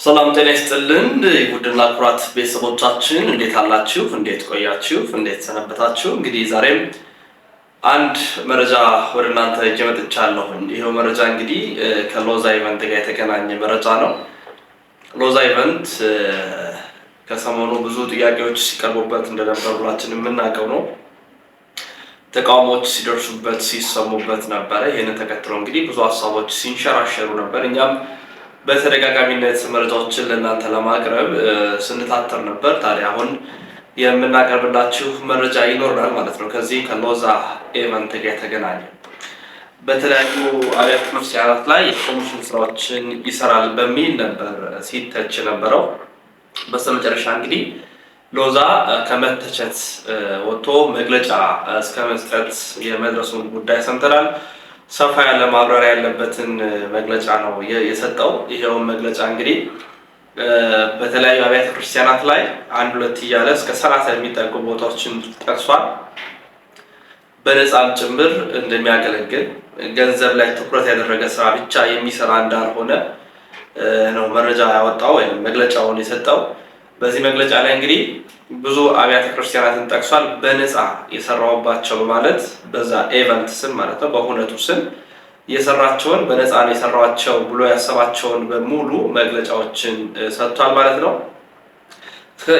ሰላም ጤና ይስጥልን ውድና ኩራት ቤተሰቦቻችን እንዴት አላችሁ? እንዴት ቆያችሁ? እንዴት ሰነበታችሁ? እንግዲህ ዛሬም አንድ መረጃ ወደ እናንተ ይዤ መጥቻለሁ። ይሄው መረጃ እንግዲህ ከሎዛ ኢቨንት ጋር የተገናኘ መረጃ ነው። ሎዛ ኢቨንት ከሰሞኑ ብዙ ጥያቄዎች ሲቀርቡበት እንደነበር ሁላችንም የምናውቀው ነው። ተቃውሞዎች ሲደርሱበት ሲሰሙበት ነበረ። ይህንን ተከትሎ እንግዲህ ብዙ ሀሳቦች ሲንሸራሸሩ ነበር። እኛም በተደጋጋሚነት መረጃዎችን ለእናንተ ለማቅረብ ስንታተር ነበር። ታዲያ አሁን የምናቀርብላችሁ መረጃ ይኖርናል ማለት ነው። ከዚህ ከሎዛ ኢቨንት ጋር የተገናኘ በተለያዩ አብያተ ክርስቲያናት ላይ የኮሚሽን ስራዎችን ይሰራል በሚል ነበር ሲተች ነበረው። በስተመጨረሻ እንግዲህ ሎዛ ከመተቸት ወጥቶ መግለጫ እስከ መስጠት የመድረሱን ጉዳይ ሰምተናል። ሰፋ ያለ ማብራሪያ ያለበትን መግለጫ ነው የሰጠው። ይሄው መግለጫ እንግዲህ በተለያዩ አብያተ ክርስቲያናት ላይ አንድ ሁለት እያለ እስከ 30 የሚጠጉ ቦታዎችን ጠቅሷል። በነፃም ጭምር እንደሚያገለግል ገንዘብ ላይ ትኩረት ያደረገ ስራ ብቻ የሚሰራ እንዳልሆነ ነው መረጃ ያወጣው ወይም መግለጫውን የሰጠው። በዚህ መግለጫ ላይ እንግዲህ ብዙ አብያተ ክርስቲያናትን ጠቅሷል። በነፃ የሰራውባቸው በማለት በዛ ኢቨንት ስም ማለት ነው፣ በሁነቱ ስም የሰራቸውን በነፃ ነው የሰራቸው ብሎ ያሰባቸውን በሙሉ መግለጫዎችን ሰጥቷል ማለት ነው።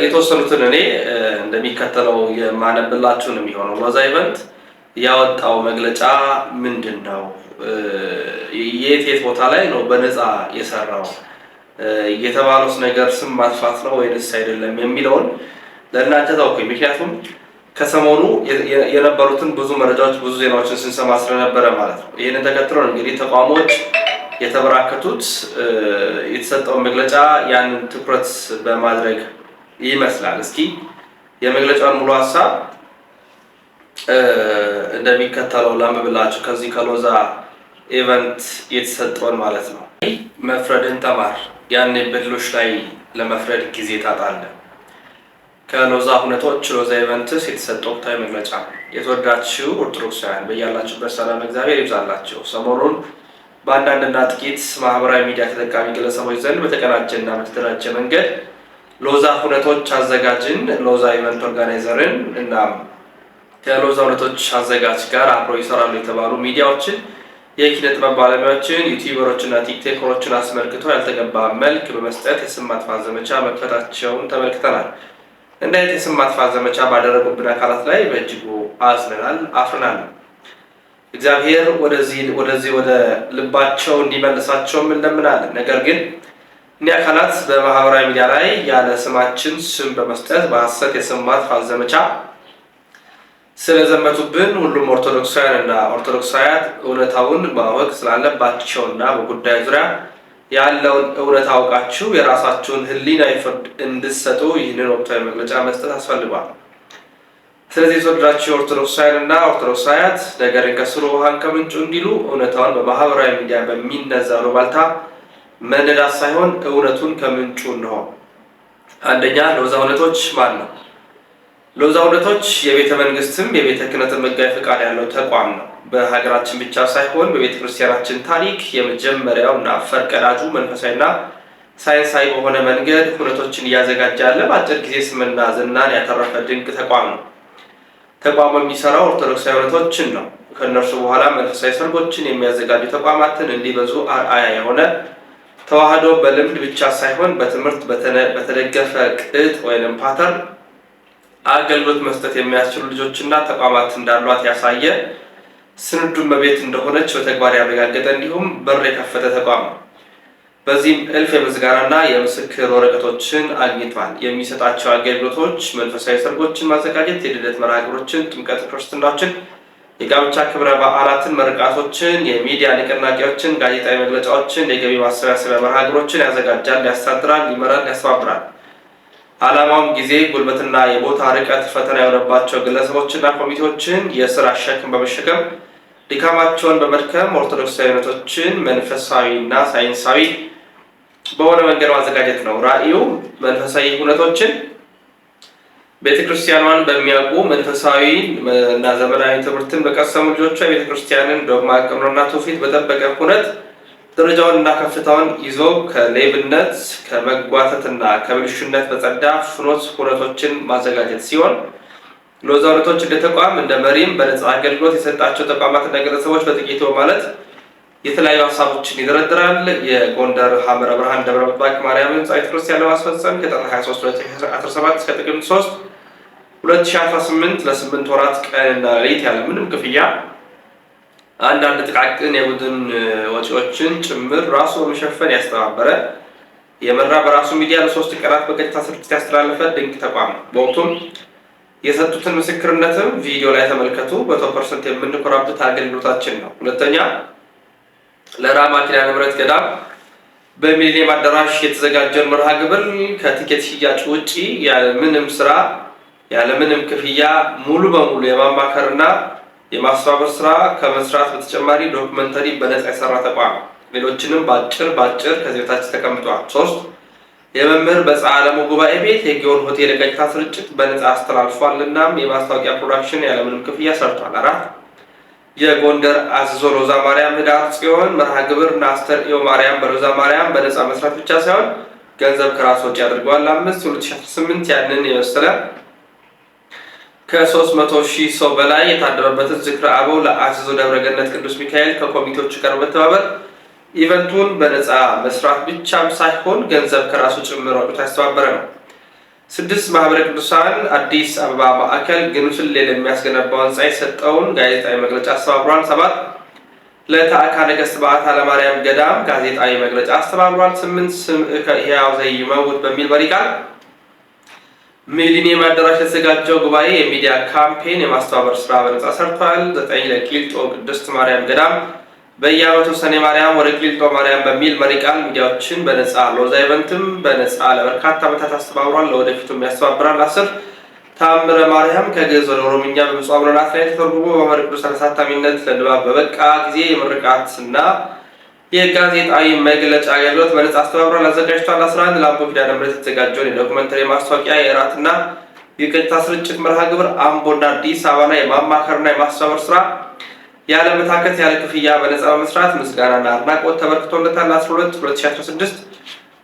የተወሰኑትን እኔ እንደሚከተለው የማነብላችሁ ነው የሚሆነው። ሎዛ ኢቨንት ያወጣው መግለጫ ምንድን ነው? የት ቦታ ላይ ነው በነፃ የሰራው? የተባሉት ነገር ስም ማጥፋት ነው ወይስ አይደለም የሚለውን ለእናንተ ታውቁኝ። ምክንያቱም ከሰሞኑ የነበሩትን ብዙ መረጃዎች ብዙ ዜናዎችን ስንሰማ ስለነበረ ማለት ነው። ይህንን ተከትሎ እንግዲህ ተቋሞች የተበራከቱት የተሰጠውን መግለጫ ያንን ትኩረት በማድረግ ይመስላል። እስኪ የመግለጫውን ሙሉ ሀሳብ እንደሚከተለው ላንብብላችሁ። ከዚህ ከሎዛ ኢቨንት የተሰጠውን ማለት ነው። መፍረድን ተማር፣ ያኔ በድሎች ላይ ለመፍረድ ጊዜ ታጣለህ። ከሎዛ ሁነቶች ሎዛ ኢቨንትስ የተሰጠ ወቅታዊ መግለጫ። የተወደዳችሁ ኦርቶዶክሳውያን በያላችሁበት ሰላም እግዚአብሔር ይብዛላችሁ። ሰሞኑን በአንዳንድና ጥቂት ማህበራዊ ሚዲያ ተጠቃሚ ግለሰቦች ዘንድ በተቀናጀና በተደራጀ መንገድ ሎዛ ሁነቶች አዘጋጅን ሎዛ ኢቨንት ኦርጋናይዘርን እና ከሎዛ ሁነቶች አዘጋጅ ጋር አብረው ይሰራሉ የተባሉ ሚዲያዎችን የኪነ ጥበብ ባለሙያዎችን ዩቲዩበሮችና ቲክቶከሮችን አስመልክቶ ያልተገባ መልክ በመስጠት የስም ማጥፋት ዘመቻ መክፈታቸውን ተመልክተናል። እንዲህ አይነት የስም ማጥፋት ዘመቻ ባደረጉብን አካላት ላይ በእጅጉ አዝነናል፣ አፍረናል። እግዚአብሔር ወደዚህ ወደ ልባቸው እንዲመልሳቸውም እንለምናለን። ነገር ግን እኒህ አካላት በማህበራዊ ሚዲያ ላይ ያለ ስማችን ስም በመስጠት በሐሰት የስም ማጥፋት ዘመቻ ስለዘመቱብን ሁሉም ኦርቶዶክሳውያን እና ኦርቶዶክሳውያት እውነታውን ማወቅ ስላለባቸውና በጉዳዩ ዙሪያ ያለውን እውነት አውቃችሁ የራሳችሁን ሕሊናዊ ፍርድ እንድትሰጡ ይህንን ወቅታዊ መግለጫ መስጠት አስፈልጓል። ስለዚህ የተወደዳችሁ ኦርቶዶክሳውያን እና ኦርቶዶክሳውያት ነገርን ከስሩ ውሃን ከምንጩ እንዲሉ እውነታውን በማህበራዊ ሚዲያ በሚነዛ አሉባልታ መነዳት ሳይሆን እውነቱን ከምንጩ እንሆ። አንደኛ፣ ሎዛ ሁነቶች ማን ነው? ሎዛ ሁነቶች የቤተ መንግስትም የቤተ ክህነትም ሕጋዊ ፈቃድ ያለው ተቋም ነው። በሀገራችን ብቻ ሳይሆን በቤተ ክርስቲያናችን ታሪክ የመጀመሪያው እና ፈርቀዳጁ መንፈሳዊና ሳይንሳዊ በሆነ መንገድ ሁነቶችን እያዘጋጀ ያለ በአጭር ጊዜ ስምና ዝናን ያተረፈ ድንቅ ተቋም ነው። ተቋሙ የሚሰራው ኦርቶዶክሳዊ ሁነቶችን ነው። ከእነርሱ በኋላ መንፈሳዊ ሰርጎችን የሚያዘጋጁ ተቋማትን እንዲበዙ አርአያ የሆነ ተዋህዶ በልምድ ብቻ ሳይሆን በትምህርት በተደገፈ ቅጥ ወይም ፓተርን አገልግሎት መስጠት የሚያስችሉ ልጆችና ተቋማት እንዳሏት ያሳየ ስንዱ እመቤት እንደሆነች በተግባር ያረጋገጠ እንዲሁም በር የከፈተ ተቋም ነው። በዚህም እልፍ የምስጋናና የምስክር ወረቀቶችን አግኝቷል። የሚሰጣቸው አገልግሎቶች መንፈሳዊ ሰርጎችን ማዘጋጀት፣ የልደት መርሃ ግብሮችን፣ ጥምቀት፣ ክርስትናዎችን፣ የጋብቻ ክብረ በዓላትን፣ መርቃቶችን፣ የሚዲያ ንቅናቄዎችን፣ ጋዜጣዊ መግለጫዎችን፣ የገቢ ማሰባሰቢያ መርሃ ግብሮችን ያዘጋጃል፣ ያስተዳድራል፣ ይመራል፣ ያስተባብራል። ዓላማውም ጊዜ፣ ጉልበትና የቦታ ርቀት ፈተና የሆነባቸው ግለሰቦችና ኮሚቴዎችን የስራ ሸክም በመሸከም ድካማቸውን በመድከም ኦርቶዶክሳዊ ሁነቶችን መንፈሳዊና ሳይንሳዊ በሆነ መንገድ ማዘጋጀት ነው። ራእዩ መንፈሳዊ ሁነቶችን ቤተክርስቲያኗን በሚያውቁ መንፈሳዊ እና ዘመናዊ ትምህርትን በቀሰሙ ልጆቿ የቤተክርስቲያንን ዶግማ፣ ቀኖና ትውፊት በጠበቀ ሁነት ደረጃውን እና ከፍታውን ይዞ ከሌብነት ከመጓተትና ከብልሹነት በጸዳ ፍኖተ ሁነቶችን ማዘጋጀት ሲሆን ሎዛ ሁነቶች እንደ ተቋም እንደ መሪም በነጻ አገልግሎት የሰጣቸው ተቋማትና ግለሰቦች በጥቂቱ ማለት የተለያዩ ሀሳቦችን ይደረድራል። የጎንደር ሐመረ ብርሃን ደብረ ምጥማቅ ማርያም ሕንፃ ቤተክርስቲያን ለማስፈጸም ከጥር 23 2017 እስከ ጥቅምት 3 2018 ለ8 ወራት ቀንና ሌሊት ያለ ምንም ክፍያ አንዳንድ ጥቃቅን የቡድን ወጪዎችን ጭምር ራሱ በመሸፈን ያስተባበረ የመራ በራሱ ሚዲያ ለ3 ቀናት በቀጥታ ስርጭት ያስተላለፈ ድንቅ ተቋም ነው። በወቅቱም የሰጡትን ምስክርነትም ቪዲዮ ላይ ተመልከቱ። 100% የምንኮራበት አገልግሎታችን ነው። ሁለተኛ ለራማ ኪዳነ ምሕረት ገዳም በሚሊኒየም አዳራሽ የተዘጋጀውን መርሃ ግብር ከቲኬት ሽያጭ ውጪ ያለምንም ስራ ያለምንም ክፍያ ሙሉ በሙሉ የማማከርና የማስተባበር ስራ ከመስራት በተጨማሪ ዶክመንተሪ በነጻ የሰራ ተቋም ሌሎችንም ባጭር ከዚህ በታች ተቀምጧል። 3 የመምህር በፀዓለሙ ጉባኤ ቤት የጊዮን ሆቴል የቀጥታ ስርጭት በነጻ አስተላልፏል። እናም የማስታወቂያ ፕሮዳክሽን ያለምንም ክፍያ ሰርቷል። 4 የጎንደር አዘዞ ሎዛ ማርያም ህዳር ጽዮን መርሃ ግብር እና አስተርእዮ ማርያም በሎዛ ማርያም በነጻ መስራት ብቻ ሳይሆን ገንዘብ ከራስ ወጪ አድርገዋል። 5 2018 ያንን የመሰለ ከ300,000 ሰው በላይ የታደመበትን ዝክረ አበው ለአዘዞ ደብረገነት ቅዱስ ሚካኤል ከኮሚቴዎቹ ጋር በመተባበር ኢቨንቱን በነጻ መስራት ብቻም ሳይሆን ገንዘብ ከራሱ ጭምር ወጥቶ ያስተባበረ ነው። 6 ማህበረ ቅዱሳን አዲስ አበባ ማዕከል ግንፍሌ ለሚያስገነባው ህንፃ የሰጠውን ጋዜጣዊ መግለጫ አስተባብሯል። 7 ለታዕካ ነገሥት በዓታ ለማርያም ገዳም ጋዜጣዊ መግለጫ አስተባብሯል። 8 ስምዕከ ሕያው ዘይመውት በሚል መሪ ቃል ሚሊኒየም አዳራሽ የተዘጋጀው ጉባኤ የሚዲያ ካምፔን የማስተባበር ስራ በነጻ ሰርቷል። 9 ለቂልጦ ቅድስት ማርያም ገዳም በየዓመቱ ሰኔ ማርያም ወደ ቂልጦ ማርያም በሚል መሪ ቃል ሚዲያዎችን በነጻ ሎዛ ኢቨንትም በነጻ ለበርካታ ዓመታት አስተባብሯል። ለወደፊቱም ያስተባብራል። 10 ታምረ ማርያም ከግዕዝ ወደ ኦሮምኛ በብፁዕ አቡነ ናትናኤል ተተርጉሞ በማህበረ ቅዱሳን አሳታሚነት ለንባብ በበቃ ጊዜ የምርቃትና የጋዜጣዊ መግለጫ አገልግሎት በነጻ አስተባብሯል አዘጋጅቷል። 11 ለአምቦ ኪዳነ ምሕረት የተዘጋጀውን የዶክመንተሪ ማስታወቂያ የእራትና የቀጥታ ስርጭት መርሃ ግብር አምቦና አዲስ አበባ ላይ የማማከርና የማስተባበር ስራ ያለ መታከት ያለ ክፍያ በነጻ በመስራት ምስጋናና አድናቆት ተበርክቶለታል። 12 2016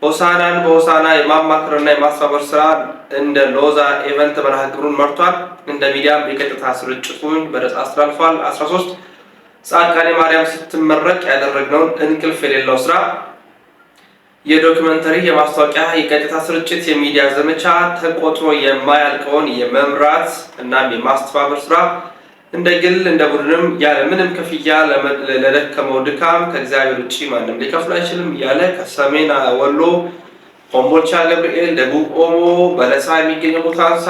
ሆሳናን በሆሳና የማማከርና የማስተባበር ስራ እንደ ሎዛ ኢቨንት መርሃ ግብሩን መርቷል። እንደ ሚዲያም የቀጥታ ስርጭቱን በነጻ አስተላልፏል። 13 ጻድቃኔ ማርያም ስትመረቅ ያደረግነውን እንቅልፍ የሌለው ስራ የዶክመንተሪ የማስታወቂያ የቀጥታ ስርጭት የሚዲያ ዘመቻ ተቆጥሮ የማያልቀውን የመምራት እናም የማስተባበር ስራ እንደ ግል እንደ ቡድንም ያለ ምንም ክፍያ ለደከመው ድካም ከእግዚአብሔር ውጭ ማንም ሊከፍል አይችልም ያለ ከሰሜን ወሎ ኮምቦልቻ ገብርኤል፣ ደቡብ ኦሞ በለሳ የሚገኘው ቦታንሳ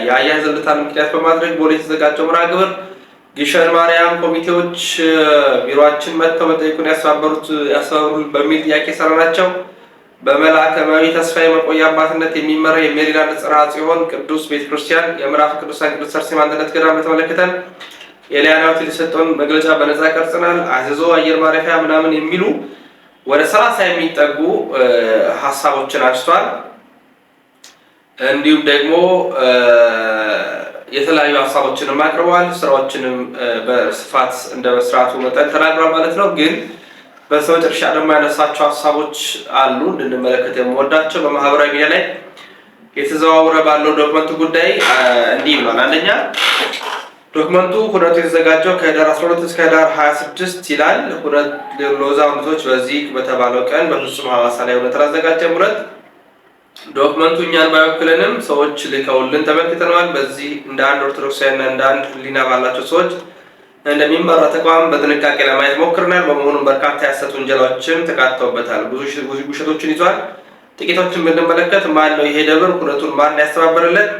የአያ ዘልታን ምክንያት በማድረግ ቦሌ የተዘጋጀው መርሃ ግብር ግሸን ማርያም ኮሚቴዎች ቢሮአችን መጥተው መጠይቁን ያስተባብሩ በሚል ጥያቄ ሰራናቸው። በመልአከ መዊ ተስፋዬ መቆያ አባትነት የሚመራ የሜሪላንድ ጽርሐ ጽዮን ቅዱስ ቤተክርስቲያን የምዕራፍ ቅዱሳን ቅድስት አርሴማ አንድነት ገዳም በተመለከተን ኤልያና ሆቴል የሰጠውን መግለጫ በነጻ ቀርጸናል። አዘዞ አየር ማረፊያ ምናምን የሚሉ ወደ 30 የሚጠጉ ሀሳቦችን አንስቷል። እንዲሁም ደግሞ የተለያዩ ሀሳቦችንም አቅርበዋል። ስራዎችንም በስፋት እንደ መስራቱ መጠን ተናግሯል ማለት ነው። ግን በመጨረሻ ደግሞ ያነሳቸው ሀሳቦች አሉ እንድንመለከት የምወዳቸው። በማህበራዊ ሚዲያ ላይ የተዘዋወረ ባለው ዶክመንቱ ጉዳይ እንዲህ ብሏል። አንደኛ ዶክመንቱ ሁነቱ የተዘጋጀው ከህዳር 12 እስከ ህዳር 26 ይላል። ሎዛ ሁነቶች በዚህ በተባለው ቀን በፍጹም ሐዋሳ ላይ ሁነት አላዘጋጀም። ሁለት ዶክመንቱ እኛን ባይወክለንም ሰዎች ልከውልን ተመልክተነዋል። በዚህ እንደ አንድ ኦርቶዶክሳዊና እንደ አንድ ህሊና ባላቸው ሰዎች እንደሚመራ ተቋም በጥንቃቄ ለማየት ሞክረናል። በመሆኑም በርካታ የሐሰት ውንጀላዎችም ተካተውበታል። ብዙ ውሸቶችን ይዟል። ጥቂቶችን ብንመለከት ማን ነው ይሄ ደብር? ሁነቱን ማን ያስተባበረለት?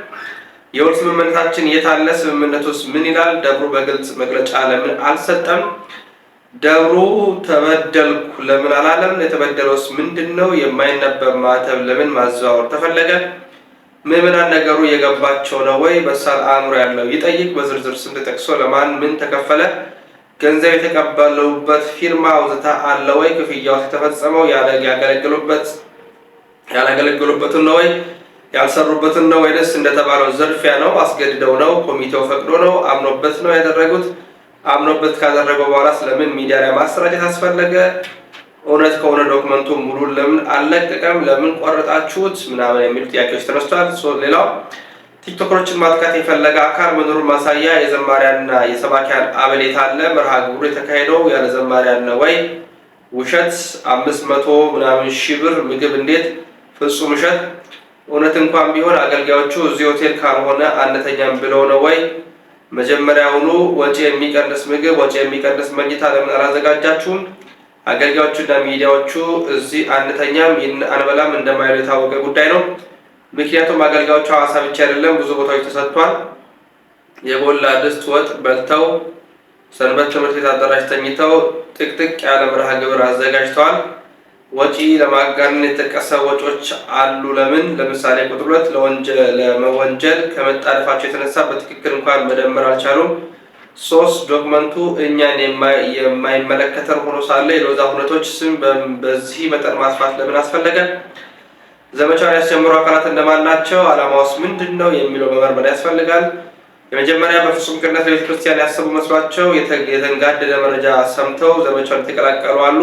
የውል ስምምነታችን የት አለ? ስምምነቱስ ምን ይላል? ደብሩ በግልጽ መግለጫ ለምን አልሰጠም? ደብሩ ተበደልኩ ለምን አላለም? የተበደለውስ ምንድነው? የማይነበብ ማተብ ለምን ማዘዋወር ተፈለገ? ምዕመናን ነገሩ የገባቸው ነው ወይ? በሳል አእምሮ ያለው ይጠይቅ። በዝርዝር ስም ተጠቅሶ ለማን ምን ተከፈለ? ገንዘብ የተቀበሉበት ፊርማ ወዘተ አለ ወይ? ክፍያው የተፈጸመው ያላገለገሉበትን ነው ወይ? ያልሰሩበትን ነው ወይስ እንደተባለው ዘርፊያ ነው? አስገድደው ነው? ኮሚቴው ፈቅዶ ነው? አምኖበት ነው ያደረጉት? አምኖበት ካደረገው በኋላ ስለምን ሚዲያ ላይ ማሰራጨት አስፈለገ? እውነት ከሆነ ዶክመንቱ ሙሉን ለምን አልለቀቀም? ለምን ቆረጣችሁት? ምናምን የሚሉ ጥያቄዎች ተነስተዋል። ሌላው ቲክቶከሮችን ማጥቃት የፈለገ አካል መኖሩን ማሳያ የዘማሪያንና የሰባኪያን አበሌት አለ። መርሃ ግብሩ የተካሄደው ያለ ዘማሪያን ነው ወይ? ውሸት 500 ምናምን ሺህ ብር ምግብ እንዴት? ፍጹም ውሸት። እውነት እንኳን ቢሆን አገልጋዮቹ እዚህ ሆቴል ካልሆነ አንተኛም ብለው ነው ወይ? መጀመሪያውኑ ወጪ የሚቀንስ ምግብ፣ ወጪ የሚቀንስ መኝታ ለምን አላዘጋጃችሁም? አገልጋዮቹና ሚዲያዎቹ እዚህ አንተኛም አንበላም እንደማይሉ የታወቀ ጉዳይ ነው። ምክንያቱም አገልጋዮቹ ሐዋሳ ብቻ አይደለም ብዙ ቦታዎች ተሰጥቷል። የጎላ ድስት ወጥ በልተው ሰንበት ትምህርት ቤት አዳራሽ ተኝተው ጥቅጥቅ ያለ መርሃ ግብር አዘጋጅተዋል። ወጪ ለማጋነን የተጠቀሰ ወጪዎች አሉ። ለምን? ለምሳሌ ቁጥር 2 ለመወንጀል ከመጣደፋቸው የተነሳ በትክክል እንኳን መደመር አልቻሉም። 3 ዶክመንቱ እኛን የማይመለከተን ሆኖ ሳለ የሎዛ ሁነቶች ስም በዚህ መጠን ማጥፋት ለምን አስፈለገ? ዘመቻውን ያስጀምሩ አካላት እንደማን ናቸው? ዓላማውስ ምንድን ነው የሚለው መመርመር ያስፈልጋል። የመጀመሪያ በፍጹም ቅንነት ለቤተ ክርስቲያን ያሰቡ መስሏቸው የተንጋደደ መረጃ ሰምተው ዘመቻውን የተቀላቀሉ አሉ።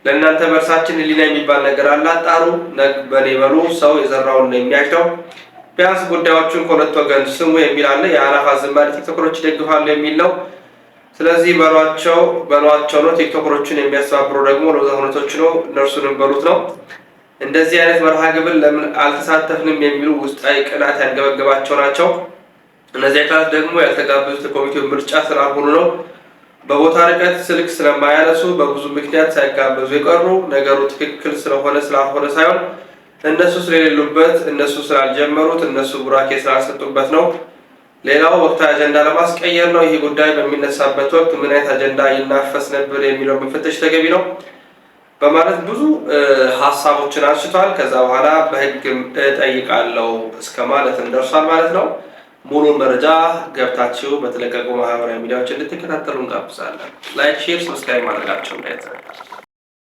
ለእናንተ መልሳችን ህሊና የሚባል ነገር አለ። አጣሩ። በኔ በሉ። ሰው የዘራውን ነው የሚያጭደው። ቢያንስ ጉዳዮቹን ከሁለት ወገን ስሙ የሚል አለ። የአላፋ ዝማሬ ቲክቶከሮች ይደግፋሉ የሚል ነው። ስለዚህ በሏቸው ነው። ቲክቶከሮችን የሚያስተባብሩ ደግሞ ሎዛ ሁነቶች ነው። እነርሱንም በሉት ነው። እንደዚህ አይነት መርሃ ግብር ለምን አልተሳተፍንም የሚሉ ውስጣዊ ቅናት ያንገበገባቸው ናቸው። እነዚህ አካላት ደግሞ ያልተጋበዙት ኮሚቴው ምርጫ ስላልሆኑ ነው። በቦታ ርቀት ስልክ ስለማያነሱ በብዙ ምክንያት ሳይጋበዙ የቀሩ ነገሩ ትክክል ስለሆነ ስላልሆነ ሳይሆን እነሱ ስለሌሉበት፣ እነሱ ስላልጀመሩት፣ እነሱ ቡራኬ ስላልሰጡበት ነው። ሌላው ወቅታዊ አጀንዳ ለማስቀየር ነው። ይህ ጉዳይ በሚነሳበት ወቅት ምን አይነት አጀንዳ ይናፈስ ነበር የሚለው መፈተሽ ተገቢ ነው በማለት ብዙ ሀሳቦችን አንስቷል። ከዛ በኋላ በህግም እጠይቃለሁ እስከ ማለት እንደርሷል ማለት ነው። ሙሉ መረጃ ገብታችሁ በተለቀቁ ማህበራዊ ሚዲያዎች እንድትከታተሉ እንጋብዛለን። ላይክ፣ ሼር፣ ሰብስክራይብ ማድረጋችሁ እንዳይዘነጋ።